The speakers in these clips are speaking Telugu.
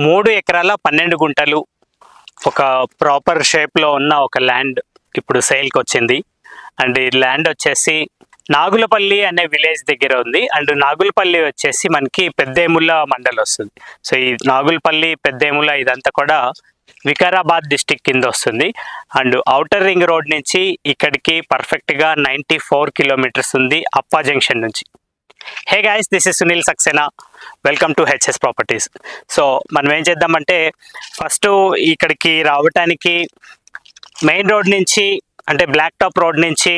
3 ఎకరాల 12 గుంటలు ఒక ప్రాపర్ షేప్లో ఉన్న ఒక ల్యాండ్ ఇప్పుడు సేల్కి వచ్చింది. అండ్ ఈ ల్యాండ్ వచ్చేసి నాగులపల్లి అనే విలేజ్ దగ్గర ఉంది. అండ్ నాగులపల్లి వచ్చేసి మనకి పెద్దేముల మండల్ వస్తుంది. సో ఈ నాగులపల్లి పెద్దేముల ఇదంతా కూడా వికారాబాద్ డిస్టిక్ కింద వస్తుంది. అండ్ ఔటర్ రింగ్ రోడ్ నుంచి ఇక్కడికి పర్ఫెక్ట్గా 94 కిలోమీటర్స్ ఉంది అప్పా జంక్షన్ నుంచి. Hey guys, this is Sunil Saxena, welcome to HS properties. So మనం ఏం చేద్దామంటే ఫస్ట్ ఇక్కడికి రావటానికి మెయిన్ రోడ్ నుంచి అంటే బ్లాక్ టాప్ రోడ్ నుంచి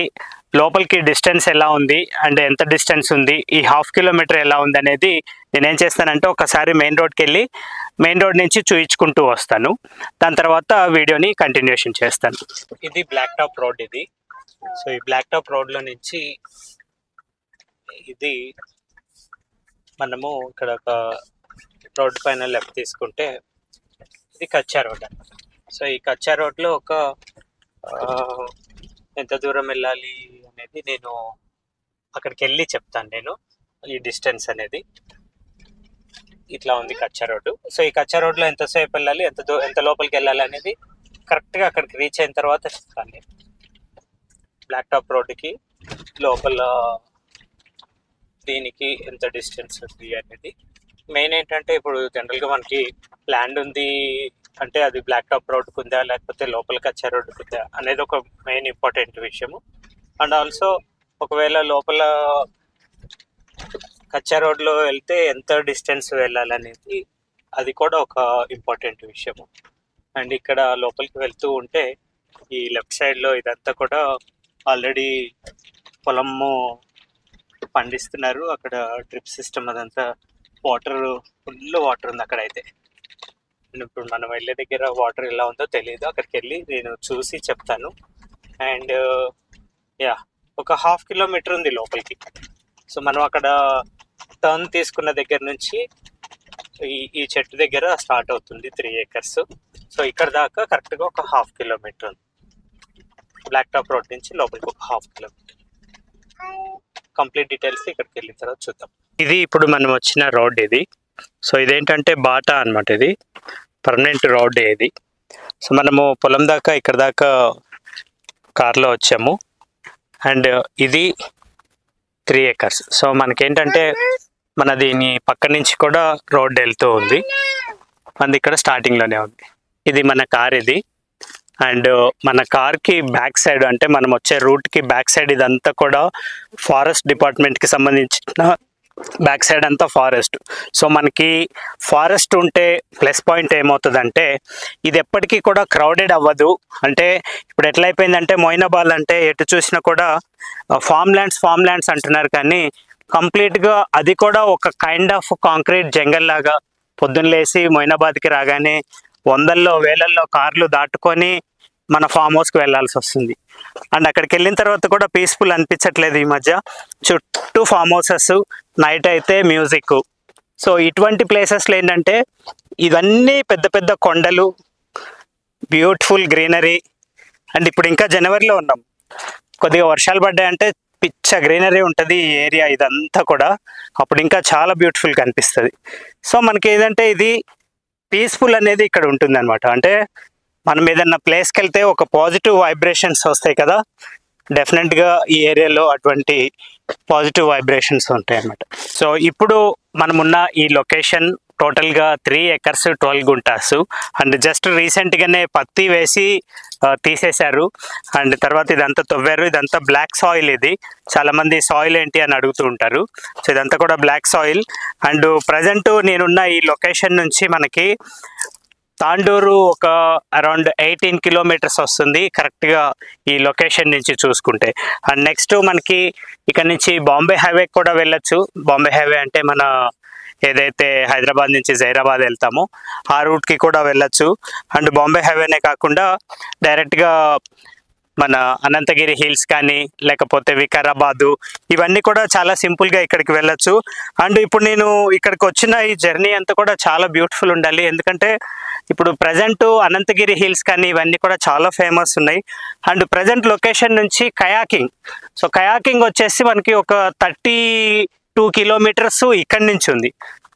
లోపలికి డిస్టెన్స్ ఎలా ఉంది అండ్ ఎంత డిస్టెన్స్ ఉంది, ఈ 1/2 కిలోమీటర్ ఎలా ఉంది అనేది నేనేం చేస్తానంటే ఒకసారి మెయిన్ రోడ్కి వెళ్ళి మెయిన్ రోడ్ నుంచి చూయించుకుంటూ వస్తాను. దాని తర్వాత వీడియోని కంటిన్యూషన్ చేస్తాను. ఇది బ్లాక్ టాప్ రోడ్ ఇది. సో ఈ బ్లాక్ టాప్ రోడ్లో నుంచి ఇది మనము ఇక్కడ ఒక రోడ్ పైన లెఫ్ట్ తీసుకుంటే ఇది కచ్చా రోడ్ అన్నమాట. సో ఈ కచ్చా రోడ్లో ఒక ఎంత దూరం వెళ్ళాలి అనేది నేను అక్కడికి వెళ్ళి చెప్తాను. నేను ఈ డిస్టెన్స్ అనేది ఇట్లా ఉంది కచ్చా రోడ్డు. సో ఈ కచ్చా రోడ్లో ఎంతసేపు వెళ్ళాలి, ఎంత లోపలికి వెళ్ళాలి అనేది కరెక్ట్గా అక్కడికి రీచ్ అయిన తర్వాత చెప్తాను నేను. బ్లాక్ టాప్ రోడ్డుకి లోపల దీనికి ఎంత డిస్టెన్స్ ఉంది అనేది మెయిన్ ఏంటంటే ఇప్పుడు జనరల్గా మనకి ల్యాండ్ ఉంది అంటే అది బ్లాక్ టాప్ రోడ్డుకు ఉందా లేకపోతే లోపల కచ్చా రోడ్డుకు ఉందా అనేది ఒక మెయిన్ ఇంపార్టెంట్ విషయము. అండ్ ఆల్సో ఒకవేళ లోపల కచ్చా రోడ్లో వెళ్తే ఎంత డిస్టెన్స్ వెళ్ళాలనేది అది కూడా ఒక ఇంపార్టెంట్ విషయము. అండ్ ఇక్కడ లోపలికి వెళ్తూ ఉంటే ఈ లెఫ్ట్ సైడ్లో ఇదంతా కూడా ఆల్రెడీ పొలము పండిస్తున్నారు. అక్కడ డ్రిప్ సిస్టమ్ అదంతా ఫుల్ వాటర్ ఉంది అక్కడైతే. ఇప్పుడు మనం వెళ్ళే దగ్గర వాటర్ ఎలా ఉందో తెలియదు, అక్కడికి వెళ్ళి నేను చూసి చెప్తాను. అండ్ ఒక 1/2 కిలోమీటర్ ఉంది లోపలికి. సో మనం అక్కడ టర్న్ తీసుకున్న దగ్గర నుంచి ఈ చెట్టు దగ్గర స్టార్ట్ అవుతుంది 3 acres. సో ఇక్కడ దాకా కరెక్ట్గా ఒక 1/2 కిలోమీటర్ ఉంది. బ్లాక్ టాప్ రోడ్ నుంచి లోపలికి ఒక 1/2 కిలోమీటర్. కంప్లీట్ డీటెయిల్స్ ఇక్కడికి వెళ్ళిన తర్వాత చూద్దాం. ఇది ఇప్పుడు మనం వచ్చిన రోడ్ ఇది. సో ఇదేంటంటే బాటా అనమాట, ఇది పర్మనెంట్ రోడ్ ఇది. సో మనము పొలం దాకా ఇక్కడ దాకా కార్లో వచ్చాము. అండ్ ఇది 3 acres. సో మనకేంటంటే మన దీని పక్క నుంచి కూడా రోడ్ వెళ్తూ ఉంది. మనది ఇక్కడ స్టార్టింగ్లోనే ఉంది. ఇది మన కార్ ఇది. అండ్ మన కార్కి బ్యాక్ సైడ్ అంటే మనం వచ్చే రూట్కి బ్యాక్ సైడ్ ఇదంతా కూడా ఫారెస్ట్ డిపార్ట్మెంట్కి సంబంధించిన బ్యాక్ సైడ్ అంతా ఫారెస్ట్. సో మనకి ఫారెస్ట్ ఉంటే ప్లస్ పాయింట్ ఏమవుతుందంటే ఇది ఎప్పటికీ కూడా క్రౌడెడ్ అవ్వదు. అంటే ఇప్పుడు ఎట్లయిపోయిందంటే మొయినాబాద్ అంటే ఎటు చూసినా కూడా ఫామ్ ల్యాండ్స్ అంటున్నారు, కానీ కంప్లీట్గా అది కూడా ఒక కైండ్ ఆఫ్ కాంక్రీట్ జంగల్ లాగా. పొద్దున్న లేసి మొయినాబాద్కి రాగానే వందల్లో వేలల్లో కార్లు దాటుకొని మన ఫామ్ హౌస్కి వెళ్ళాల్సి వస్తుంది. అండ్ అక్కడికి వెళ్ళిన తర్వాత కూడా పీస్ఫుల్ అనిపించట్లేదు ఈ మధ్య. చుట్టూ ఫామ్ హౌసెస్, నైట్ అయితే మ్యూజిక్. సో ఇటువంటి ప్లేసెస్లో ఏంటంటే ఇవన్నీ పెద్ద పెద్ద కొండలు, బ్యూటిఫుల్ గ్రీనరీ. అండ్ ఇప్పుడు ఇంకా జనవరిలో ఉన్నాం, కొద్దిగా వర్షాలు పడ్డాయంటే పిచ్చ గ్రీనరీ ఉంటుంది ఈ ఏరియా ఇదంతా కూడా. అప్పుడు ఇంకా చాలా బ్యూటిఫుల్గా అనిపిస్తుంది. సో మనకి ఏదంటే ఇది పీస్ఫుల్ అనేది ఇక్కడ ఉంటుంది అనమాట. అంటే మనం ఏదన్నా ప్లేస్కి వెళ్తే ఒక పాజిటివ్ వైబ్రేషన్స్ వస్తాయి కదా, డెఫినెట్గా ఈ ఏరియాలో అటువంటి పాజిటివ్ వైబ్రేషన్స్ ఉంటాయి అన్నమాట. సో ఇప్పుడు మనమున్న ఈ లొకేషన్ టోటల్గా 3 acres 12 గుంటాస్. అండ్ జస్ట్ రీసెంట్గానే పత్తి వేసి తీసేశారు. అండ్ తర్వాత ఇదంతా తవ్వారు. ఇదంతా బ్లాక్ సాయిల్. ఇది చాలామంది సాయిల్ ఏంటి అని అడుగుతూ ఉంటారు. సో ఇదంతా కూడా బ్లాక్ సాయిల్. అండ్ ప్రజెంట్ నేనున్న ఈ లొకేషన్ నుంచి మనకి తాండూరు ఒక అరౌండ్ 18 కిలోమీటర్స్ వస్తుంది కరెక్ట్గా ఈ లొకేషన్ నుంచి చూసుకుంటే. అండ్ నెక్స్ట్ మనకి ఇక్కడ నుంచి బాంబే హైవే కూడా వెళ్ళొచ్చు. బాంబే హైవే అంటే మన ఏదైతే హైదరాబాద్ నుంచి జైరాబాద్ వెళ్తామో ఆ రూట్కి కూడా వెళ్ళొచ్చు. అండ్ బాంబే హైవేనే కాకుండా డైరెక్ట్గా మన అనంతగిరి హిల్స్ కానీ లేకపోతే వికారాబాదు ఇవన్నీ కూడా చాలా సింపుల్గా ఇక్కడికి వెళ్ళొచ్చు. అండ్ ఇప్పుడు నేను ఇక్కడికి వచ్చిన ఈ జర్నీ అంతా కూడా చాలా బ్యూటిఫుల్ ఉండాలి. ఎందుకంటే ఇప్పుడు ప్రజెంట్ అనంతగిరి హిల్స్ కానీ ఇవన్నీ కూడా చాలా ఫేమస్ ఉన్నాయి. అండ్ ప్రజెంట్ లొకేషన్ నుంచి కయాకింగ్. సో కయాకింగ్ వచ్చేసి మనకి ఒక 32 కిలోమీటర్స్ ఇక్కడి నుంచి ఉంది.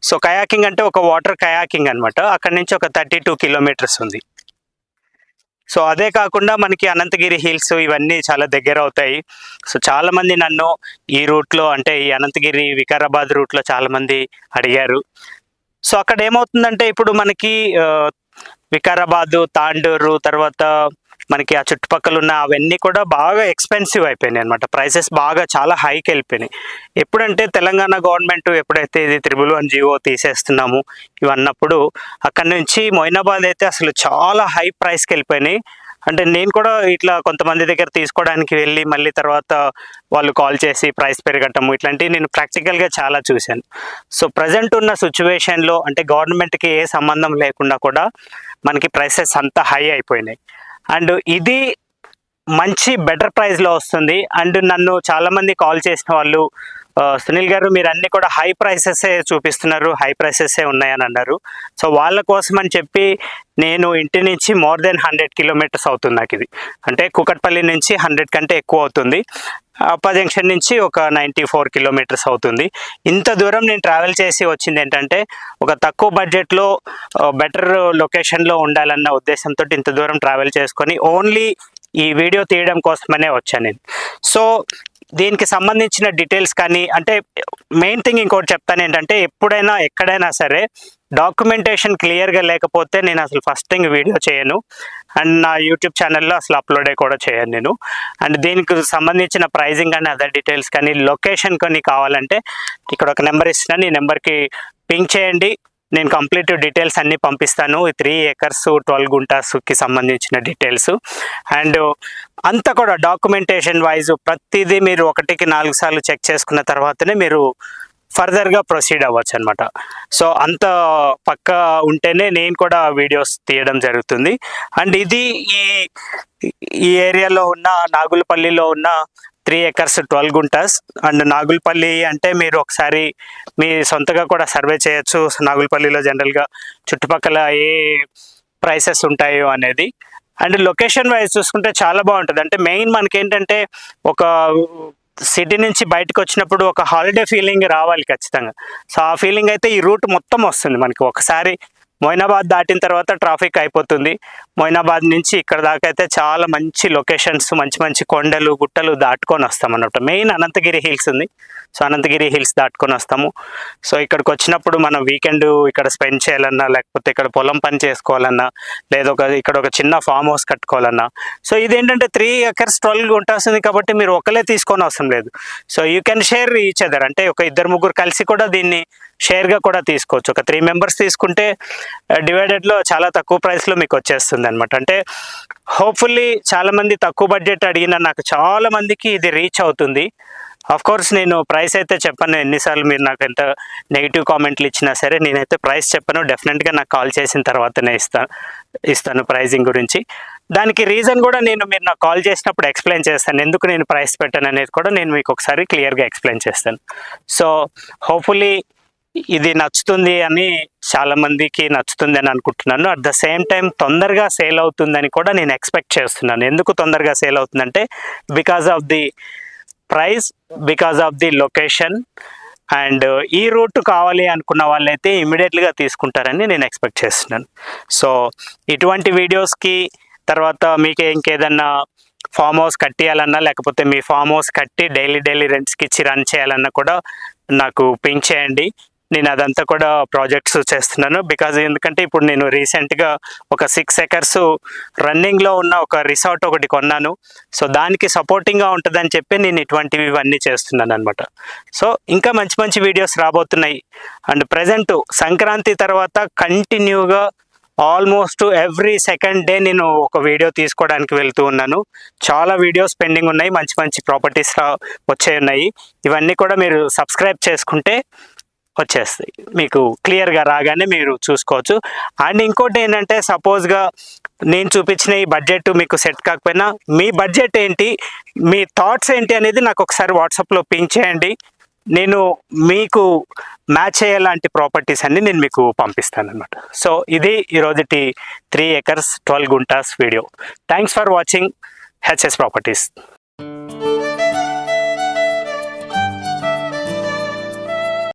సో కయాకింగ్ అంటే ఒక వాటర్ కయాకింగ్ అనమాట. అక్కడ నుంచి ఒక 32 కిలోమీటర్స్ ఉంది. సో అదే కాకుండా మనకి అనంతగిరి హిల్స్ ఇవన్నీ చాలా దగ్గర అవుతాయి. సో చాలామంది నన్ను ఈ రూట్లో అంటే ఈ అనంతగిరి వికారాబాద్ రూట్లో చాలామంది అడిగారు. సో అక్కడ ఏమవుతుందంటే ఇప్పుడు మనకి వికారాబాదు, తాండూరు, తర్వాత మనకి ఆ చుట్టుపక్కల ఉన్న అవన్నీ కూడా బాగా ఎక్స్పెన్సివ్ అయిపోయినాయి అనమాట. ప్రైసెస్ బాగా చాలా హైకి వెళ్ళిపోయినాయి. ఎప్పుడంటే తెలంగాణ గవర్నమెంట్ ఎప్పుడైతే ఇది 111 జీవో తీసేస్తున్నాము ఇవన్నప్పుడు అక్కడి నుంచి మొయినాబాద్ అయితే అసలు చాలా హై ప్రైస్కి వెళ్ళిపోయినాయి. అంటే నేను కూడా ఇట్లా కొంతమంది దగ్గర తీసుకోవడానికి వెళ్ళి మళ్ళీ తర్వాత వాళ్ళు కాల్ చేసి ప్రైస్ పెరగటము ఇట్లాంటివి నేను ప్రాక్టికల్గా చాలా చూశాను. సో ప్రజెంట్ ఉన్న సిచ్యువేషన్లో అంటే గవర్నమెంట్కి ఏ సంబంధం లేకుండా కూడా మనకి ప్రైసెస్ అంతా హై అయిపోయినాయి. అండ్ ఇది మంచి బెటర్ ప్రైస్లో వస్తుంది. అండ్ నన్ను చాలామంది కాల్ చేసిన వాళ్ళు సునీల్ గారు మీరు అన్నీ కూడా హై ప్రైసెసే చూపిస్తున్నారు, హై ప్రైసెసే ఉన్నాయని అన్నారు. సో వాళ్ళ కోసం అని చెప్పి నేను ఇంటి నుంచి మోర్ దెన్ 100 కిలోమీటర్స్ అవుతుంది నాకు ఇది. అంటే కూకట్పల్లి నుంచి 100 కంటే ఎక్కువ అవుతుంది. అప్ప జంక్షన్ నుంచి ఒక 94 కిలోమీటర్స్ అవుతుంది. ఇంత దూరం నేను ట్రావెల్ చేసి వచ్చింది ఏంటంటే ఒక తక్కువ బడ్జెట్లో బెటర్ లొకేషన్లో ఉండాలన్న ఉద్దేశంతో ఇంత దూరం ట్రావెల్ చేసుకొని ఓన్లీ ఈ వీడియో తీయడం కోసమనే వచ్చాను నేను. సో దీనికి సంబంధించిన డీటెయిల్స్ కానీ అంటే మెయిన్ థింగ్ ఇంకోటి చెప్తాను ఏంటంటే ఎప్పుడైనా ఎక్కడైనా సరే డాక్యుమెంటేషన్ క్లియర్గా లేకపోతే నేను అసలు ఫస్ట్ థింగ్ వీడియో చేయను. అండ్ నా యూట్యూబ్ ఛానల్లో అసలు అప్లోడే కూడా చేయను నేను. అండ్ దీనికి సంబంధించిన ప్రైజింగ్ కానీ అదర్ డీటెయిల్స్ కానీ లొకేషన్ కొన్ని కావాలంటే ఇక్కడ ఒక నెంబర్ ఇస్తున్నాను, ఈ నెంబర్కి పింక్ చేయండి. నేను కంప్లీట్ డీటెయిల్స్ అన్నీ పంపిస్తాను. 3 ఏకర్స్ 12 గుంటాస్కి సంబంధించిన డీటెయిల్స్ అండ్ అంతా కూడా డాక్యుమెంటేషన్ వైజ్ ప్రతిదీ మీరు 1కి 4 సార్లు చెక్ చేసుకున్న తర్వాతనే మీరు ఫర్దర్గా ప్రొసీడ్ అవ్వచ్చు అనమాట. సో అంత పక్కా ఉంటేనే నేను కూడా వీడియోస్ తీయడం జరుగుతుంది. అండ్ ఇది ఈ ఏరియాలో ఉన్న నాగులపల్లిలో ఉన్న 3 ఏకర్స్ 12 గుంటాస్. అండ్ నాగులపల్లి అంటే మీరు ఒకసారి మీ సొంతగా కూడా సర్వే చేయొచ్చు. నాగులపల్లిలో జనరల్గా చుట్టుపక్కల ఏ ప్రైసెస్ ఉంటాయో అనేది. అండ్ లొకేషన్ వైజ్ చూసుకుంటే చాలా బాగుంటుంది. అంటే మెయిన్ మనకేంటంటే ఒక సిటీ నుంచి బయటకు వచ్చినప్పుడు ఒక హాలిడే ఫీలింగ్ రావాలి ఖచ్చితంగా. సో ఆ ఫీలింగ్ అయితే ఈ రూట్ మొత్తం వస్తుంది మనకి. ఒకసారి మొయినాబాద్ దాటిన తర్వాత ట్రాఫిక్ అయిపోతుంది. మొయినాబాద్ నుంచి ఇక్కడ దాకా అయితే చాలా మంచి లొకేషన్స్, మంచి మంచి కొండలు గుట్టలు దాటుకొని వస్తాం అన్నమాట. మెయిన్ అనంతగిరి హిల్స్ ఉంది. సో అనంతగిరి హిల్స్ దాటుకొని వస్తాము. సో ఇక్కడికి వచ్చినప్పుడు మనం వీకెండ్ ఇక్కడ స్పెండ్ చేయాలన్నా, లేకపోతే ఇక్కడ పొలం పని చేసుకోవాలన్నా, లేదా ఇక్కడ ఒక చిన్న ఫామ్ హౌస్ కట్టుకోవాలన్నా, సో ఇదేంటంటే 3 ఏకర్స్ 12 ఉంటుంది కాబట్టి మీరు ఒకలే తీసుకొని అవసరం లేదు. So you can share each other. అంటే ఒక 2-3 కలిసి కూడా దీన్ని షేర్గా కూడా తీసుకోవచ్చు. ఒక 3 మెంబర్స్ తీసుకుంటే డివైడెడ్లో చాలా తక్కువ ప్రైస్లో మీకు వచ్చేస్తుంది అనమాట. అంటే హోప్ఫుల్లీ చాలామంది తక్కువ బడ్జెట్ అడిగిన నాకు చాలా మందికి ఇది రీచ్ అవుతుంది. ఆఫ్ కోర్స్ నేను ప్రైస్ అయితే చెప్పను. ఎన్నిసార్లు మీరు నాకు ఎంత నెగిటివ్ కామెంట్లు ఇచ్చినా సరే నేనైతే ప్రైస్ చెప్పను. డెఫినెట్గా నాకు కాల్ చేసిన తర్వాతనే ఇస్తాను ప్రైజింగ్ గురించి. దానికి రీజన్ కూడా మీరు నాకు కాల్ చేసినప్పుడు ఎక్స్ప్లెయిన్ చేస్తాను. ఎందుకు నేను ప్రైస్ పెట్టాను అనేది కూడా నేను మీకు ఒకసారి క్లియర్గా ఎక్స్ప్లెయిన్ చేస్తాను. సో హోప్ఫుల్లీ ఇది నచ్చుతుంది అని చాలా మందికి నచ్చుతుంది అని అనుకుంటున్నాను. అట్ ద సేమ్ టైం తొందరగా సేల్ అవుతుందని కూడా నేను ఎక్స్పెక్ట్ చేస్తున్నాను. ఎందుకు తొందరగా సేల్ అవుతుందంటే because of the price, because of the location. And ఈ రూట్ కావాలి అనుకున్న వాళ్ళైతే ఇమీడియట్గా తీసుకుంటారని నేను ఎక్స్పెక్ట్ చేస్తున్నాను. సో ఇటువంటి వీడియోస్కి తర్వాత మీకు ఇంకేదన్నా ఫామ్ హౌస్ కట్టియాలన్నా, లేకపోతే మీ ఫామ్ హౌస్ కట్టి డైలీ రెంట్స్కి ఇచ్చి రన్ చేయాలన్నా కూడా నాకు పింక్ చేయండి. నేను అదంతా కూడా ప్రాజెక్ట్స్ చేస్తున్నాను. ఎందుకంటే ఇప్పుడు నేను రీసెంట్గా ఒక 6 ఏకర్స్ రన్నింగ్లో ఉన్న ఒక రిసార్ట్ ఒకటి కొన్నాను. సో దానికి సపోర్టింగ్గా ఉంటుందని చెప్పి నేను ఇవన్నీ చేస్తున్నాను అనమాట. సో ఇంకా మంచి మంచి వీడియోస్ రాబోతున్నాయి. అండ్ ప్రజెంట్ సంక్రాంతి తర్వాత కంటిన్యూగా ఆల్మోస్ట్ ఎవ్రీ సెకండ్ డే నేను ఒక వీడియో తీసుకోవడానికి వెళ్తూ ఉన్నాను. చాలా వీడియోస్ పెండింగ్ ఉన్నాయి, మంచి మంచి ప్రాపర్టీస్ వచ్చే ఉన్నాయి. ఇవన్నీ కూడా మీరు సబ్స్క్రైబ్ చేసుకుంటే వచ్చేస్తాయి, మీకు క్లియర్గా రాగానే మీరు చూసుకోవచ్చు. అండ్ ఇంకోటి ఏంటంటే సపోజ్గా నేను చూపించిన ఈ బడ్జెట్ మీకు సెట్ కాకపోయినా మీ బడ్జెట్ ఏంటి, మీ థాట్స్ ఏంటి అనేది నాకు ఒకసారి వాట్సాప్లో పింక్ చేయండి. నేను మీకు మ్యాచ్ అయ్యేలాంటి ప్రాపర్టీస్ అన్ని నేను మీకు పంపిస్తాను అనమాట. సో ఇది ఈరోజుటి 3 ఏకర్స్ 12 గుంటాస్ వీడియో. Thanks for watching HS properties.